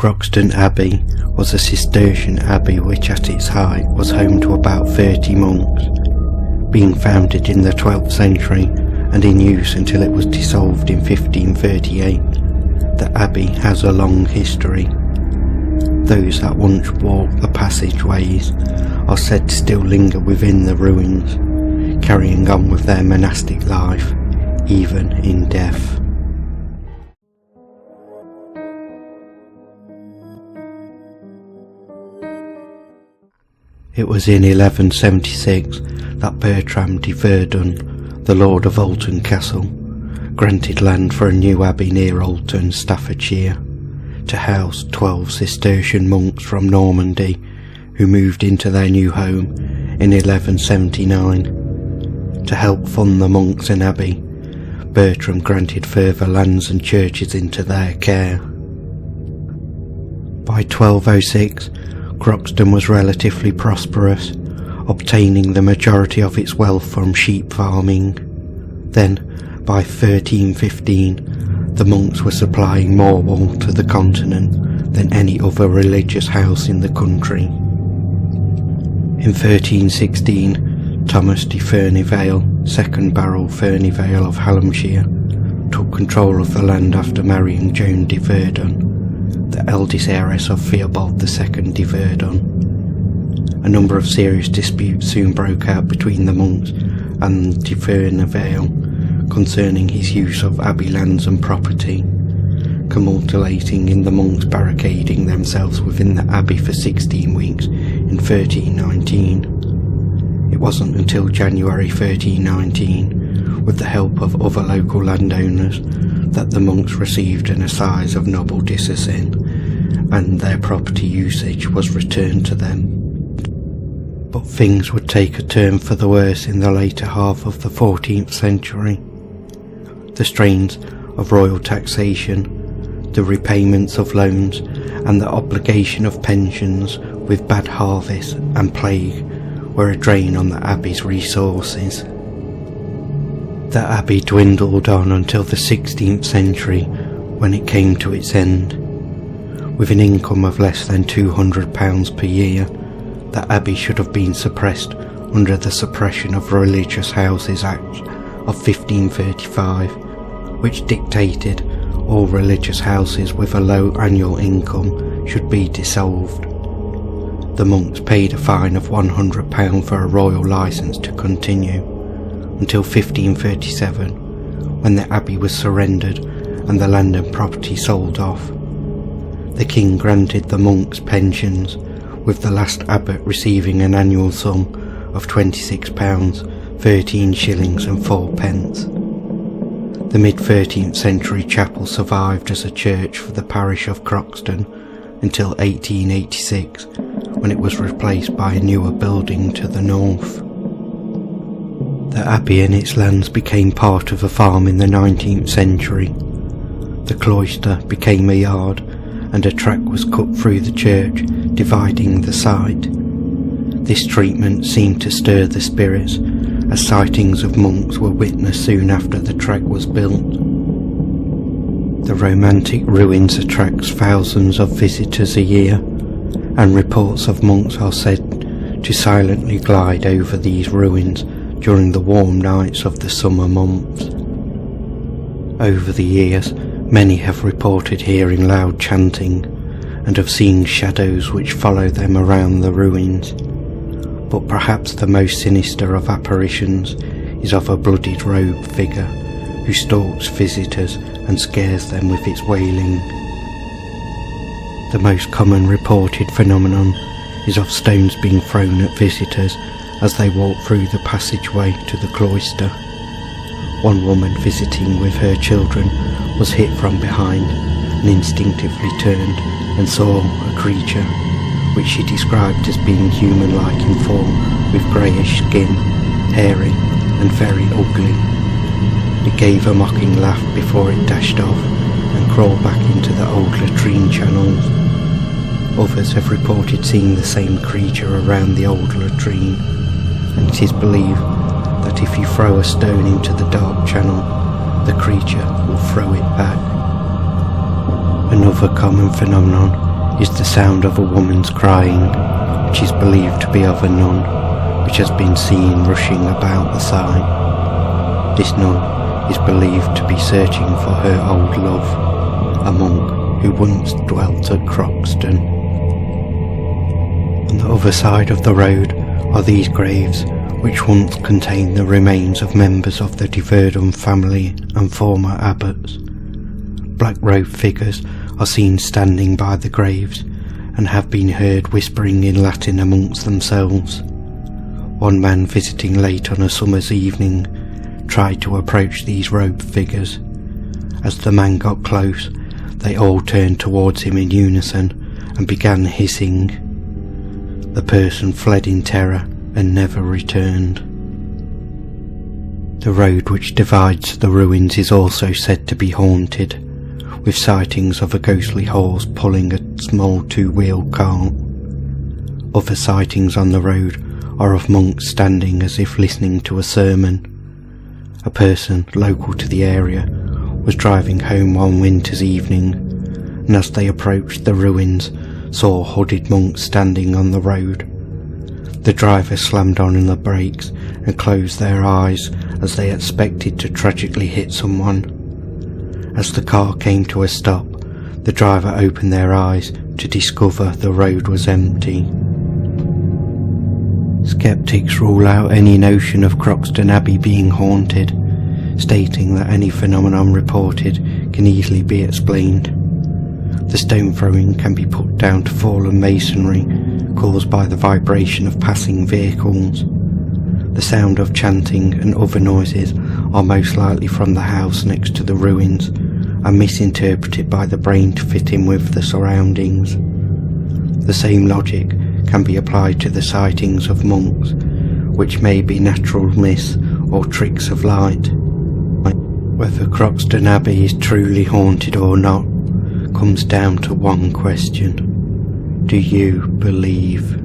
Croxden Abbey was a Cistercian abbey which at its height was home to about 30 monks. Being founded in the 12th century and in use until it was dissolved in 1538, the abbey has a long history. Those that once walked the passageways are said to still linger within the ruins, carrying on with their monastic life, even in death. It was in 1176 that Bertram de Verdun, the lord of Alton Castle, granted land for a new abbey near Alton, Staffordshire, to house 12 Cistercian monks from Normandy who moved into their new home in 1179. To help fund the monks and abbey, Bertram granted further lands and churches into their care. By 1206, Croxden was relatively prosperous, obtaining the majority of its wealth from sheep farming. Then, by 1315, the monks were supplying more wool to the continent than any other religious house in the country. In 1316, Thomas de Furnivale, 2nd Baron Furnivale of Hallamshire, took control of the land after marrying Joan de Verdun, the eldest heiress of Theobald II de Verdun. A number of serious disputes soon broke out between the monks and de Furnivale concerning his use of abbey lands and property, culminating in the monks barricading themselves within the abbey for 16 weeks in 1319. It wasn't until January 1319, with the help of other local landowners, that the monks received an assize of noble dissolution, and their property usage was returned to them. But things would take a turn for the worse in the later half of the 14th century. The strains of royal taxation, the repayments of loans, and the obligation of pensions with bad harvests and plague were a drain on the abbey's resources. The abbey dwindled on until the 16th century, when it came to its end. With an income of less than £200 per year, the abbey should have been suppressed under the Suppression of Religious Houses Act of 1535, which dictated all religious houses with a low annual income should be dissolved. The monks paid a fine of £100 for a royal licence to continue, until 1537, when the abbey was surrendered and the land and property sold off. The king granted the monks pensions, with the last abbot receiving an annual sum of £26, 13 shillings and 4 pence. The mid-13th century chapel survived as a church for the parish of Croxden until 1886, when it was replaced by a newer building to the north. The abbey and its lands became part of a farm in the 19th century. The cloister became a yard, and a track was cut through the church, dividing the site. This treatment seemed to stir the spirits, as sightings of monks were witnessed soon after the track was built. The romantic ruins attracts thousands of visitors a year, and reports of monks are said to silently glide over these ruins during the warm nights of the summer months. Over the years, many have reported hearing loud chanting and of seeing shadows which follow them around the ruins. But perhaps the most sinister of apparitions is of a bloodied robed figure who stalks visitors and scares them with its wailing. The most common reported phenomenon is of stones being thrown at visitors as they walk through the passageway to the cloister. One woman visiting with her children was hit from behind and instinctively turned and saw a creature, which she described as being human-like in form, with greyish skin, hairy and very ugly. It gave a mocking laugh before it dashed off and crawled back into the old latrine channels. Others have reported seeing the same creature around the old latrine, and it is believed that if you throw a stone into the dark channel, the creature will throw it back. Another common phenomenon is the sound of a woman's crying, which is believed to be of a nun, which has been seen rushing about the site. This nun is believed to be searching for her old love, a monk who once dwelt at Croxden. On the other side of the road are these graves, which once contained the remains of members of the Verdun family and former abbots. Black-robed figures are seen standing by the graves, and have been heard whispering in Latin amongst themselves. One man visiting late on a summer's evening tried to approach these robed figures. As the man got close, they all turned towards him in unison and began hissing. The person fled in terror and never returned. The road which divides the ruins is also said to be haunted, with sightings of a ghostly horse pulling a small two-wheel cart. Other sightings on the road are of monks standing as if listening to a sermon. A person local to the area was driving home one winter's evening, and as they approached the ruins, saw hooded monks standing on the road. The driver slammed on the brakes and closed their eyes as they expected to tragically hit someone. As the car came to a stop, the driver opened their eyes to discover the road was empty. Skeptics rule out any notion of Croxden Abbey being haunted, stating that any phenomenon reported can easily be explained. The stone throwing can be put down to fallen masonry caused by the vibration of passing vehicles. The sound of chanting and other noises are most likely from the house next to the ruins and misinterpreted by the brain to fit in with the surroundings. The same logic can be applied to the sightings of monks, which may be natural myths or tricks of light. Whether Croxden Abbey is truly haunted or not comes down to one question: do you believe?